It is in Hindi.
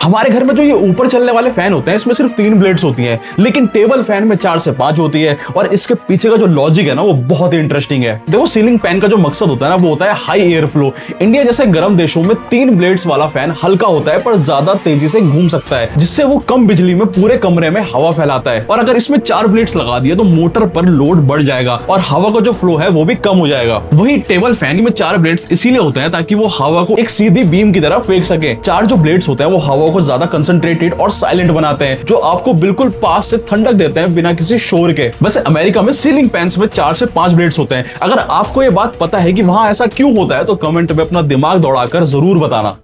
हमारे घर में जो ये ऊपर चलने वाले फैन होते हैं इसमें सिर्फ 3 ब्लेड्स होती हैं, लेकिन टेबल फैन में 4 से 5 होती है। और इसके पीछे का जो लॉजिक है ना वो बहुत ही इंटरेस्टिंग है। देखो, सीलिंग फैन का जो मकसद होता है ना वो होता है हाई एयर फ्लो। इंडिया जैसे गर्म देशों में 3 ब्लेड्स वाला फैन हल्का होता है पर ज्यादा तेजी से घूम सकता है, जिससे वो कम बिजली में पूरे कमरे में हवा फैलाता है। और अगर इसमें 4 ब्लेड्स लगा दिए तो मोटर पर लोड बढ़ जाएगा और हवा का जो फ्लो है वो भी कम हो जाएगा। वही टेबल फैन में 4 ब्लेड्स इसीलिए होते हैं ताकि वो हवा को एक सीधी बीम की तरह फेंक सके। 4 जो ब्लेड्स होते हैं वो हवा को ज्यादा कंसंट्रेटेड और साइलेंट बनाते हैं, जो आपको बिल्कुल पास से ठंडक देते हैं बिना किसी शोर के। वैसे अमेरिका में सीलिंग फैंस में 4 से 5 ब्लेड्स होते हैं। अगर आपको ये बात पता है कि वहां ऐसा क्यों होता है तो कमेंट में अपना दिमाग दौड़ाकर जरूर बताना।